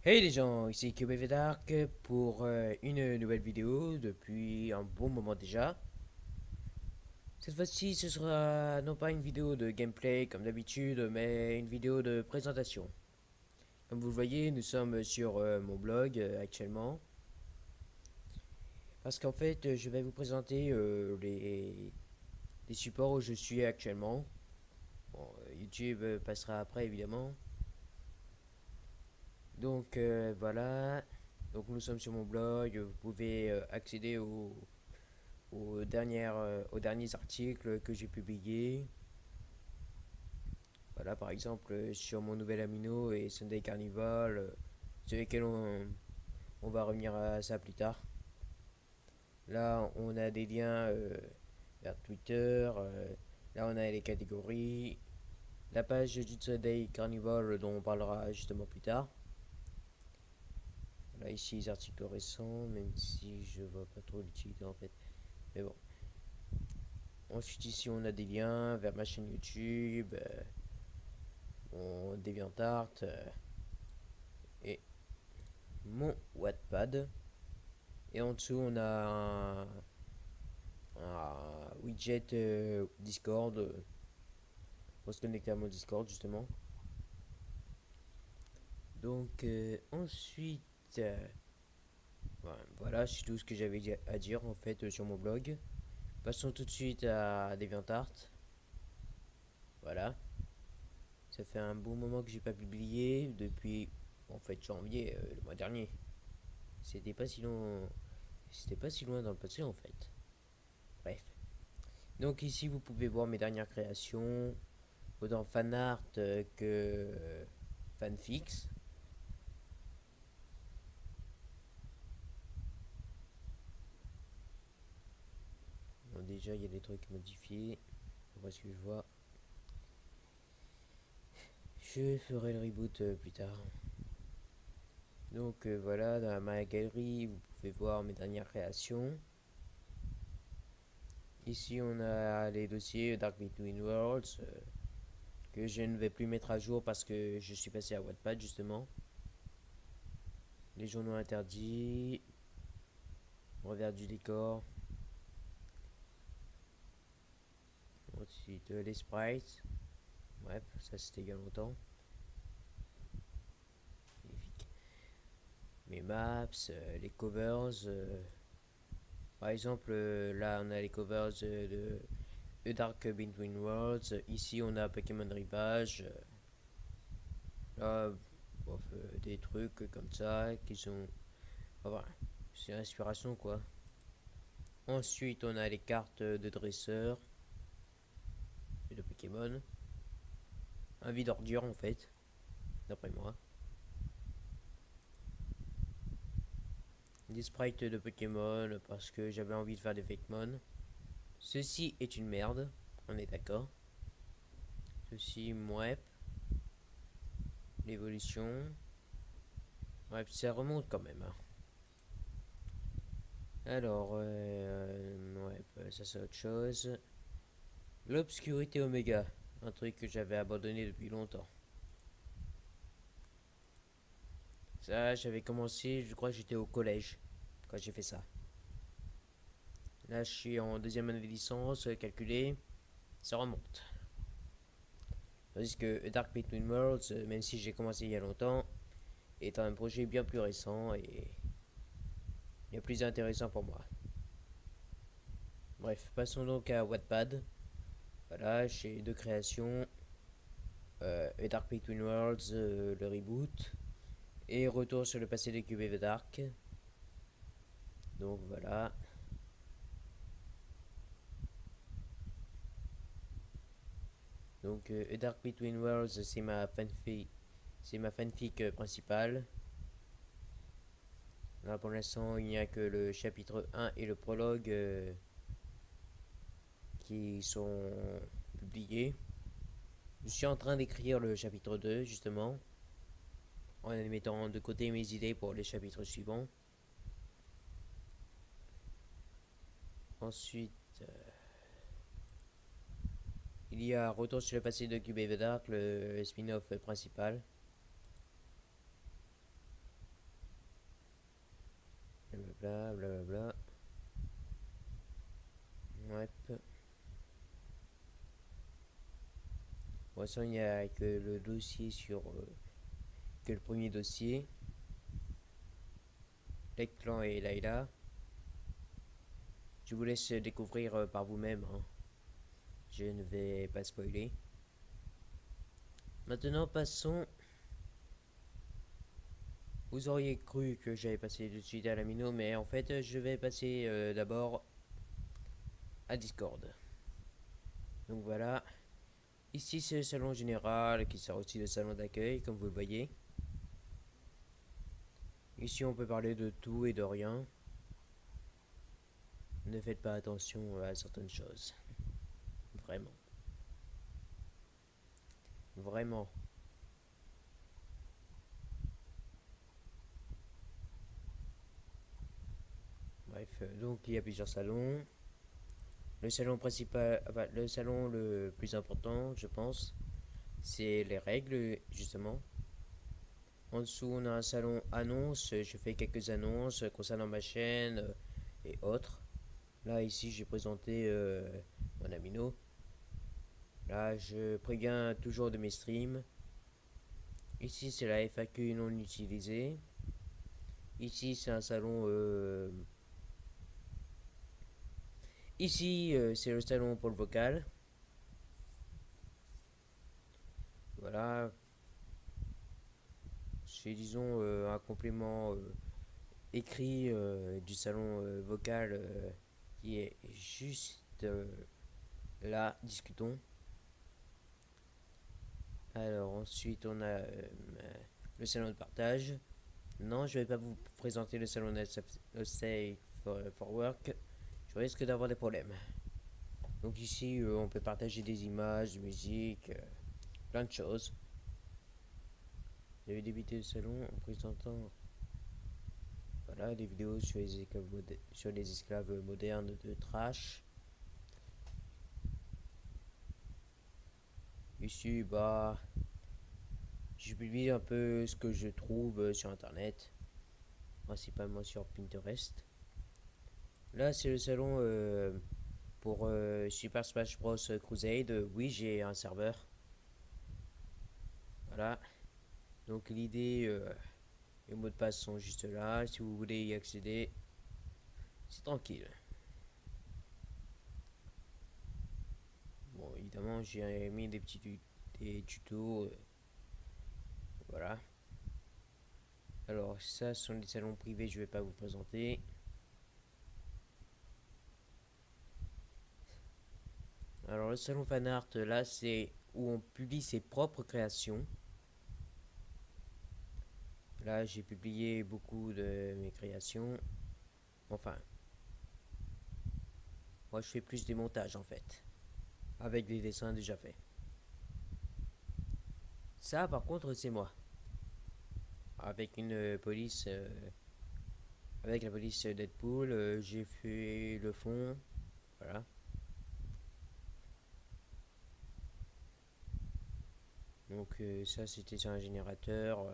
Hey les gens, ici QBV Dark pour une nouvelle vidéo depuis un bon moment déjà. Cette fois-ci, ce sera non pas une vidéo de gameplay comme d'habitude, mais une vidéo de présentation. Comme vous le voyez, nous sommes sur mon blog actuellement. Parce qu'en fait, je vais vous présenter les supports où je suis actuellement. Bon, YouTube passera après évidemment. Donc voilà. Donc nous sommes sur mon blog. Vous pouvez accéder aux derniers articles que j'ai publiés. Voilà, par exemple, sur mon nouvel amino et Sunday Carnival, sur lesquels on va revenir à ça plus tard. Là, on a des liens vers Twitter. Là, on a les catégories. La page du Sunday Carnival dont on parlera justement plus tard. Là, ici, les articles récents, même si je vois pas trop l'utilité en fait. Mais bon. Ensuite, ici, on a des liens vers ma chaîne YouTube, mon DeviantArt et mon Wattpad. Et en dessous, on a un widget Discord pour se connecter à mon Discord, justement. Donc, ensuite, voilà, c'est tout ce que j'avais à dire en fait sur mon blog. Passons tout de suite à DeviantArt. Voilà, ça fait un bon moment que j'ai pas publié depuis en fait janvier le mois dernier. C'était pas si long, c'était pas si loin dans le passé en fait. Bref. Donc ici vous pouvez voir mes dernières créations, autant fan art que fanfics. Bon, déjà il y a des trucs modifiés. Après ce que je vois, je ferai le reboot plus tard. Donc voilà, dans ma galerie, vous pouvez voir mes dernières créations. Ici on a les dossiers Dark Between Worlds que je ne vais plus mettre à jour parce que je suis passé à Wattpad justement. Les journaux interdits, revers du décor, ensuite les sprites. Bref, ça c'était il y a longtemps. Mes maps, les covers. Par exemple, là on a les covers de The Dark Between Worlds. Ici on a Pokémon Rivage. Là, bof, des trucs comme ça qui sont. Enfin, c'est l'inspiration quoi. Ensuite on a les cartes de dresseurs et de Pokémon. Un vide ordure en fait, d'après moi. Des sprites de Pokémon parce que j'avais envie de faire des Fakemon. Ceci est une merde, on est d'accord. Ceci, bref, l'évolution. Bref, ça remonte quand même, hein. Alors, ouais, ça c'est autre chose. L'obscurité Oméga, un truc que j'avais abandonné depuis longtemps. Ça, j'avais commencé, je crois que j'étais au collège quand j'ai fait ça. Là, je suis en deuxième année de licence, calculé, ça remonte. Tandis que Dark Between Worlds, même si j'ai commencé il y a longtemps, est un projet bien plus récent et bien plus intéressant pour moi. Bref, passons donc à Wattpad. Voilà, j'ai deux créations. A Dark Between Worlds, le reboot. Et retour sur le passé de QB The Dark. Donc voilà. Donc A Dark Between Worlds, c'est ma fanfic principale. Là pour l'instant, il n'y a que le chapitre 1 et le prologue qui sont publiés. Je suis en train d'écrire le chapitre 2 justement, en mettant de côté mes idées pour les chapitres suivants. Ensuite, il y a Retour sur le passé de QB The Dark, le spin-off principal. Bla bla bla bla. Ouais. Pour l'instant, il n'y a que le dossier sur. Que le premier dossier. Leklan et Layla. Je vous laisse découvrir par vous-même, hein. Je ne vais pas spoiler. Maintenant, passons. Vous auriez cru que j'allais passer tout de suite à la Mino, mais en fait, je vais passer d'abord à Discord. Donc voilà. Ici, c'est le salon général qui sert aussi le salon d'accueil, comme vous le voyez. Ici, on peut parler de tout et de rien. Ne faites pas attention à certaines choses. Vraiment. Vraiment. Bref, donc il y a plusieurs salons. Le salon principal, enfin, le salon le plus important, je pense, c'est les règles, justement. En dessous, on a un salon annonces. Je fais quelques annonces concernant ma chaîne et autres. Là, ici, j'ai présenté mon Amino. Là, je préviens toujours de mes streams. Ici, c'est la FAQ non utilisée. Ici, c'est un salon. Ici, c'est le salon pour le vocal. Voilà. C'est, disons, un complément écrit du salon vocal qui est juste là. Discutons. Alors, ensuite, on a le salon de partage. Non, je vais pas vous présenter le salon de Safe for Work. Je risque d'avoir des problèmes. Donc ici, on peut partager des images, de musique, plein de choses. J'avais débuté le salon en présentant voilà, des vidéos sur les esclaves modernes de Trash. Ici, bah, je publie un peu ce que je trouve sur internet, principalement sur Pinterest. Là, c'est le salon pour Super Smash Bros Crusade. Oui, j'ai un serveur. Voilà. Donc l'idée, les mots de passe sont juste là. Si vous voulez y accéder, c'est tranquille. Bon, évidemment, j'ai mis des tutos. Voilà. Alors, ça, ce sont des salons privés, je vais pas vous présenter. Alors, le salon fan art, là, c'est où on publie ses propres créations. Là, j'ai publié beaucoup de mes créations. Enfin, moi, je fais plus des montages en fait, avec des dessins déjà faits. Ça, par contre, c'est moi. Avec une police, avec la police Deadpool, j'ai fait le fond. Voilà. Donc, ça, c'était sur un générateur.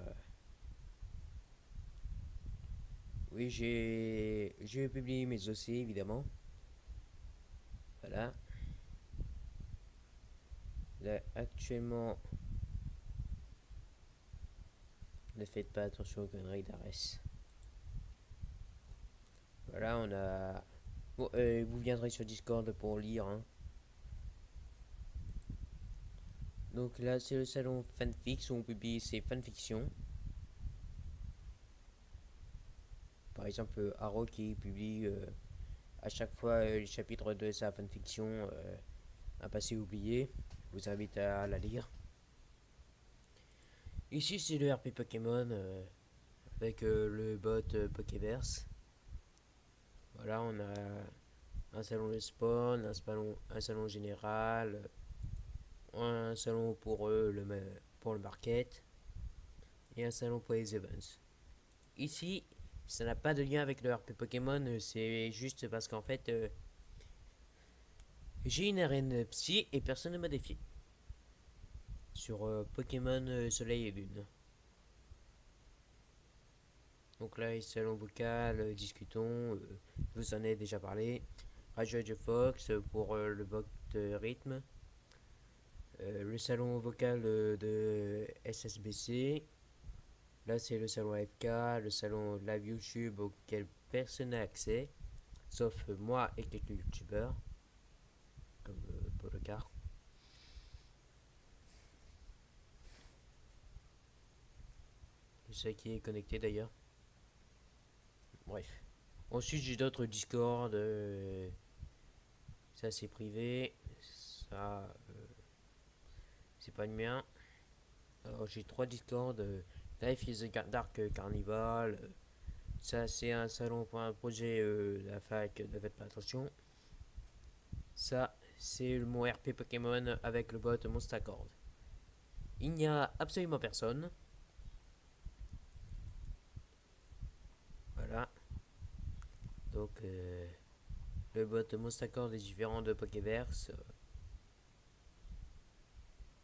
Oui, j'ai publié mes dossiers, évidemment. Voilà. Là, actuellement, ne faites pas attention aux conneries d'Ares. Voilà, on a. Bon, vous viendrez sur Discord pour lire, hein. Donc là, c'est le salon Fanfix où on publie ses fanfictions. Par exemple, Haro qui publie à chaque fois les chapitres de sa fanfiction un passé oublié. Je vous invite à la lire. Ici, c'est le RP Pokémon avec le bot Pokéverse. Voilà, on a un salon de spawn, un salon général, un salon pour pour le market et un salon pour les events. Ici, ça n'a pas de lien avec le RP Pokémon, c'est juste parce qu'en fait, j'ai une arène psy et personne ne m'a défié. Sur Pokémon Soleil et Lune. Donc là, salon vocal, discutons, je vous en ai déjà parlé. Radio Fox pour le bot rythme. Le salon vocal de SSBC. Là, c'est le salon AFK, le salon live YouTube auquel personne n'a accès, sauf moi et quelques youtubeurs, comme Polocar. Je sais qui est connecté d'ailleurs. Bref. Ensuite, j'ai d'autres Discord. Ça, c'est privé. Ça, c'est pas le mien. Alors, j'ai 3 Discord. Life is a Dark Carnival. Ça, c'est un salon pour un projet de la fac. Ne faites pas attention. Ça, c'est mon RP Pokémon avec le bot Monstacord. Il n'y a absolument personne. Voilà. Donc, le bot Monstacord est différent de Pokéverse.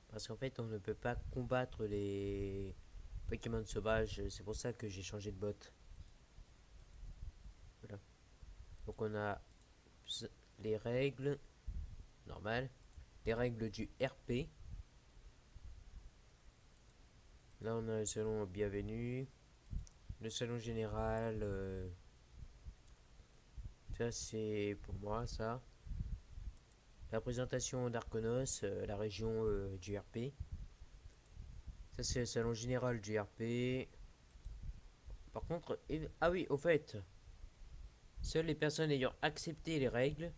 Parce qu'en fait, on ne peut pas combattre les Pokémon sauvages. C'est pour ça que j'ai changé de bot. Voilà. Donc, on a les règles normales, les règles du RP. Là, on a le salon bienvenue, le salon général. Ça, c'est pour moi, ça. La présentation d'Arconos, la région du RP. Ça, c'est le salon général du RP. Par contre, ah oui, au fait, seules les personnes ayant accepté les règles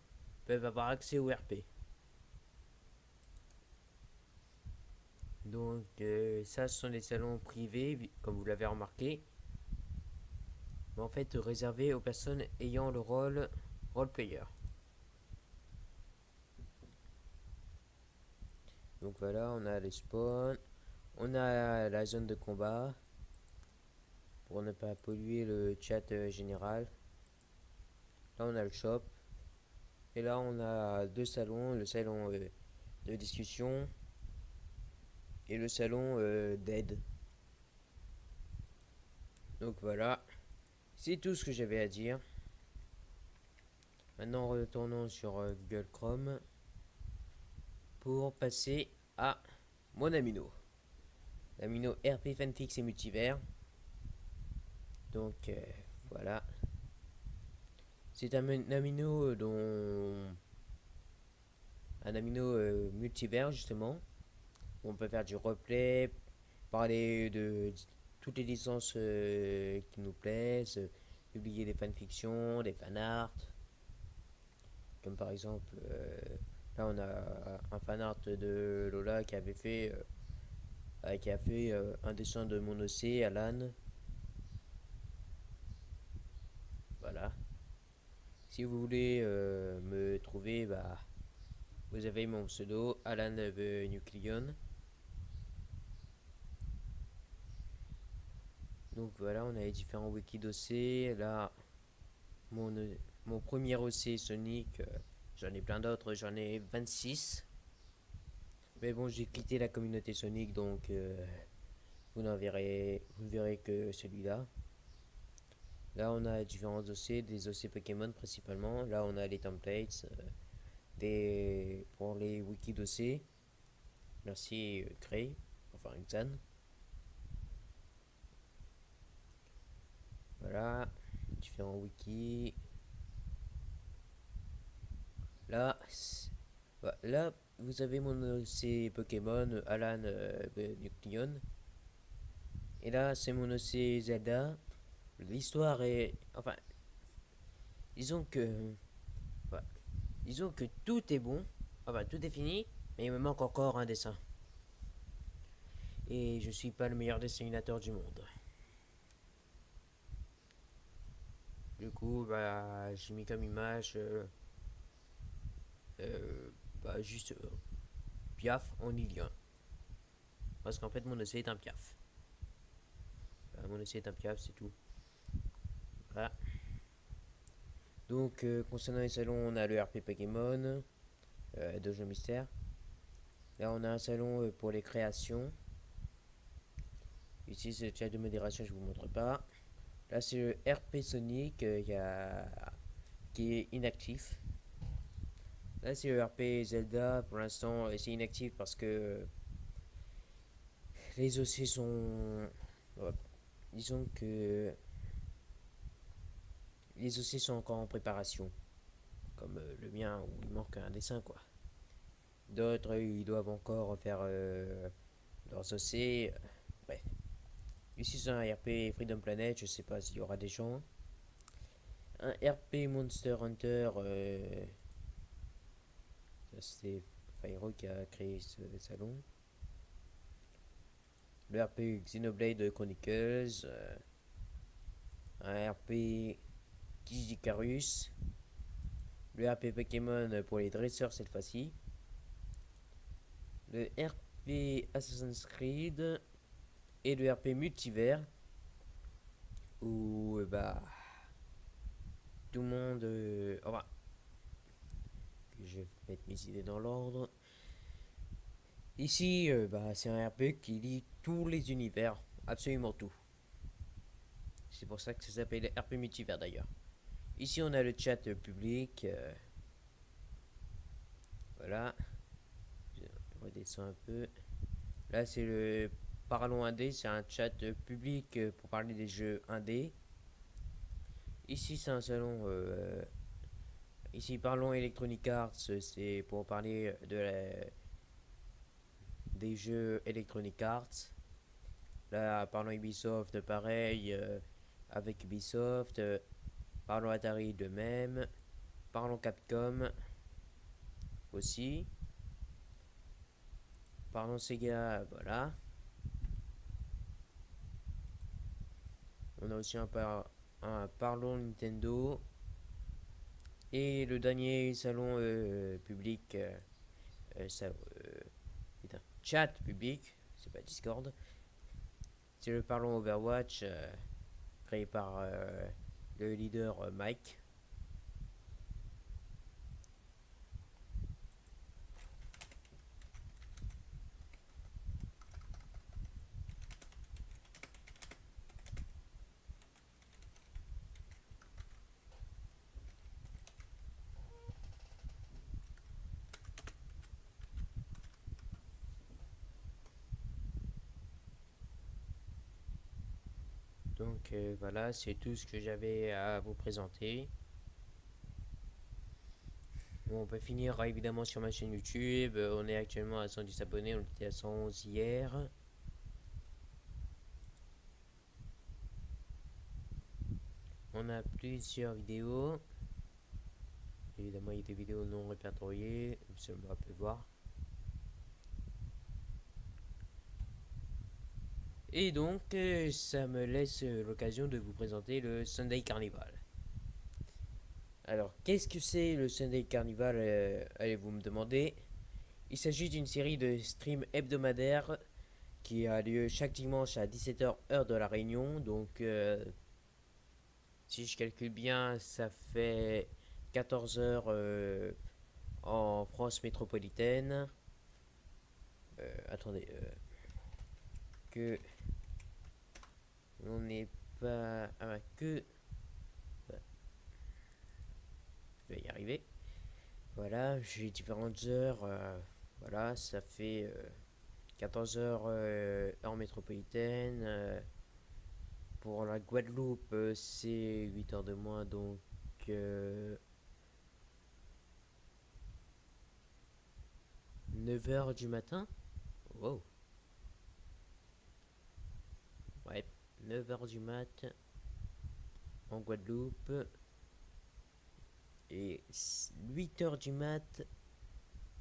peuvent avoir accès au RP. Donc, ça, ce sont des salons privés, comme vous l'avez remarqué. Mais en fait, réservés aux personnes ayant le rôle player. Donc voilà, on a les spawns. On a la zone de combat. Pour ne pas polluer le chat général. Là, on a le shop. Et là, on a 2 salons. Le salon de discussion. Et le salon d'aide. Donc voilà. C'est tout ce que j'avais à dire. Maintenant, retournons sur Google Chrome. Pour passer à mon amino. L'amino RP Fanfix et Multivers. Donc voilà. C'est un amino dont. Un amino multivers justement. Où on peut faire du replay, parler de toutes les licences qui nous plaisent, publier des fanfictions, des fanarts. Comme par exemple, là on a un fanart de Lola qui avait fait. Qui a fait un dessin de mon OC, Alan. Voilà. Si vous voulez me trouver, bah, vous avez mon pseudo, Alan the Nucleon. Donc voilà, on a les différents wikis d'OC. Là, mon premier OC Sonic, j'en ai plein d'autres, j'en ai 26. Mais bon, j'ai quitté la communauté Sonic, donc vous ne verrez que celui-là. Là, on a différents OC, des OC Pokémon principalement. Là, on a les templates pour les wikis d'OC. Merci Cray, enfin Xan. Voilà, différents wikis. Là, là vous avez mon OC Pokémon, Alan Nucleon. Et là, c'est mon OC Zelda. L'histoire est. Enfin, disons que. Enfin, disons que tout est bon. Enfin, tout est fini. Mais il me manque encore un dessin. Et je suis pas le meilleur dessinateur du monde. Du coup, bah, j'ai mis comme image. Bah, juste Piaf en Ilien. Parce qu'en fait, mon essai est un Piaf. Mon essai est un Piaf, c'est tout. Voilà. Donc, concernant les salons, on a le RP Pokémon, Dojo Mystère. Là, on a un salon pour les créations. Ici, c'est le chat de modération, je vous montre pas. Là, c'est le RP Sonic qui est inactif. Là, c'est le RP Zelda. Pour l'instant, c'est inactif parce que les OC sont. Disons que les OC sont encore en préparation. Comme le mien où il manque un dessin, quoi. D'autres, ils doivent encore faire leurs OC. Bref. Ici, c'est un RP Freedom Planet. Je sais pas s'il y aura des gens. Un RP Monster Hunter. C'est Fyro qui a créé ce salon. Le RP Xenoblade Chronicles. Un RP Kid Icarus. Le RP Pokémon pour les dresseurs cette fois-ci. Le RP Assassin's Creed. Et le RP Multivers. Où bah tout le monde. Enfin, je vais mettre mes idées dans l'ordre. Ici, bah, c'est un RP qui lie tous les univers, absolument tout. C'est pour ça que ça s'appelle RP Multivers d'ailleurs. Ici, on a le chat public. Voilà. Je redescends un peu. Là, c'est le Parlons Indé. C'est un chat public pour parler des jeux indés. Ici, c'est un salon. Ici, Parlons Electronic Arts. C'est pour parler des jeux Electronic Arts. Là, parlons Ubisoft, pareil. Avec Ubisoft. Parlons Atari de même. Parlons Capcom aussi. Parlons Sega, voilà. On a aussi un Parlons Nintendo. Et le dernier salon public, putain, chat public, c'est pas Discord. C'est le Parlons Overwatch, créé par le leader Mike. Donc voilà, c'est tout ce que j'avais à vous présenter. Bon, on peut finir évidemment sur ma chaîne YouTube. On est actuellement à 110 abonnés, on était à 111 hier. On a plusieurs vidéos. Évidemment, il y a des vidéos non répertoriées, comme on peut voir. Et donc, ça me laisse l'occasion de vous présenter le Sunday Carnival. Alors, qu'est-ce que c'est le Sunday Carnival, allez-vous me demander? Il s'agit d'une série de streams hebdomadaires qui a lieu chaque dimanche à 17h heure de la Réunion. Donc, si je calcule bien, ça fait 14h en France métropolitaine. Attendez, que on n'est pas... Ah, que... Je vais y arriver. Voilà, j'ai différentes heures. Voilà, ça fait 14 heures heure métropolitaine. Pour la Guadeloupe, c'est 8 heures de moins, donc 9 heures du matin. Wow. Ouais, 9 heures du mat en Guadeloupe. Et 8 heures du mat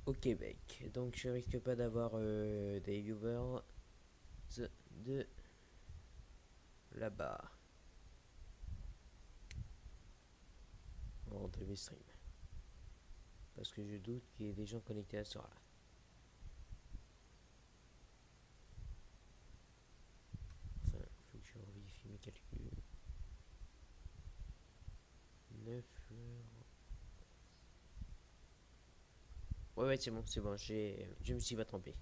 au Québec. Donc je risque pas d'avoir des viewers de là-bas entre mes streams. Parce que je doute qu'il y ait des gens connectés à ce soir-là. Enfin, faut que je vérifie mes calculs. 9 heures. Ouais, c'est bon, je me suis pas trompé.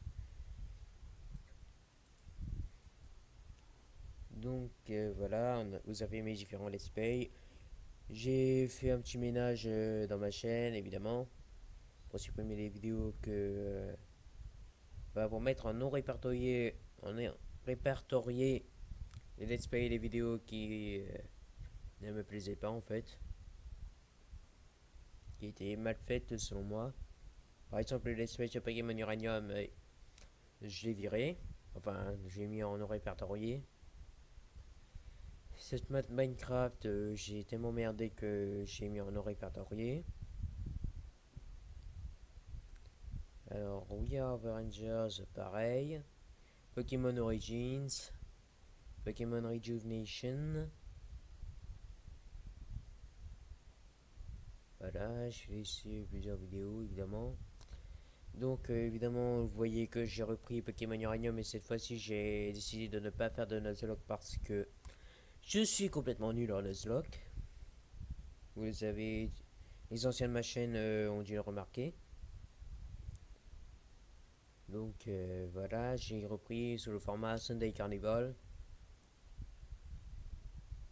Donc voilà, vous avez mes différents let's play. J'ai fait un petit ménage dans ma chaîne, évidemment, pour supprimer les vidéos pour mettre en non répertorié, répertorié les let's play et les vidéos qui ne me plaisaient pas en fait, qui étaient mal faites selon moi. Par exemple, le let's play sur Pokémon Uranium, je l'ai viré, enfin, j'ai mis en non répertorié. Cette map Minecraft, j'ai tellement merdé que j'ai mis en non répertorié. Alors, We Are the Rangers, pareil. Pokémon Origins, Pokémon Rejuvenation. Voilà, je vais laisser plusieurs vidéos, évidemment. Donc, évidemment, vous voyez que j'ai repris Pokémon Uranium, et cette fois-ci, j'ai décidé de ne pas faire de Nuzlocke parce que je suis complètement nul en Nuzlocke. Vous avez, les anciens de ma chaîne ont dû le remarquer. Donc voilà, j'ai repris sous le format Sunday Carnival.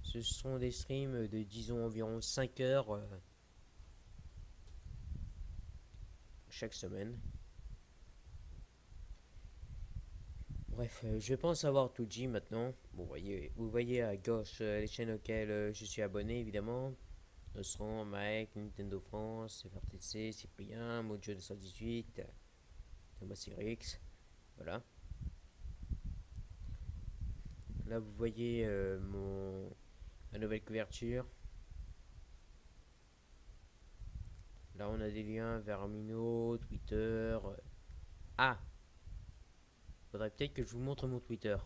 Ce sont des streams de disons environ 5 heures chaque semaine. Bref, je pense avoir tout dit maintenant. Bon, vous voyez à gauche les chaînes auxquelles je suis abonné évidemment. Ce seront Mike, Nintendo France, FRTC, Cyprien, Mojo 218, Thomas YX. Voilà. Là vous voyez ma nouvelle couverture. Là on a des liens vers Mino, Twitter. Ah, faudrait peut-être que je vous montre mon Twitter.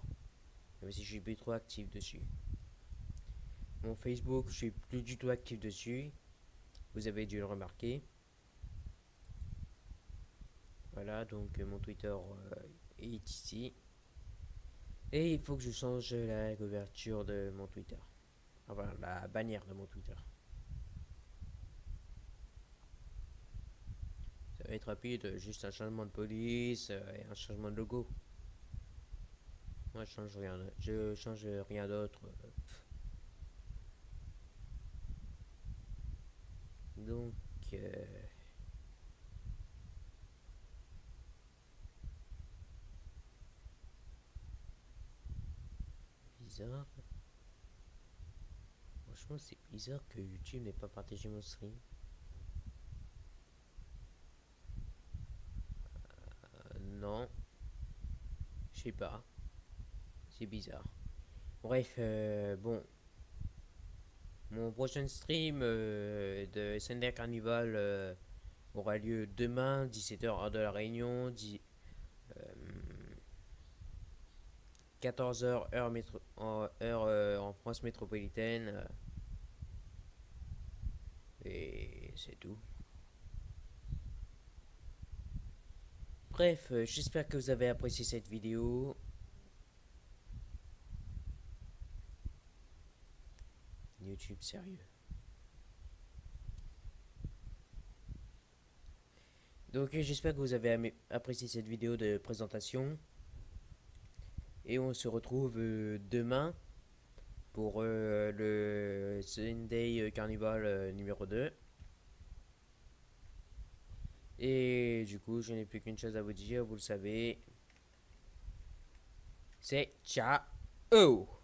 Même si je suis plus trop actif dessus. Mon Facebook, je suis plus du tout actif dessus. Vous avez dû le remarquer. Voilà, donc mon Twitter est ici. Et il faut que je change la couverture de mon Twitter. Enfin, la bannière de mon Twitter. Ça va être rapide, juste un changement de police et un changement de logo. Moi, je change rien d'autre. Donc, bizarre. Franchement, c'est bizarre que YouTube n'ait pas partagé mon stream. Non, je sais pas. C'est bizarre. Bref, bon. Mon prochain stream de Sunday Carnival aura lieu demain, 17h heure de la Réunion, 14h en France métropolitaine. Et c'est tout. Bref, j'espère que vous avez apprécié cette vidéo. YouTube sérieux. Donc j'espère que vous avez apprécié cette vidéo de présentation. Et on se retrouve demain pour le Sunday Carnival numéro 2. Et du coup, je n'ai plus qu'une chose à vous dire, vous le savez. C'est ciao!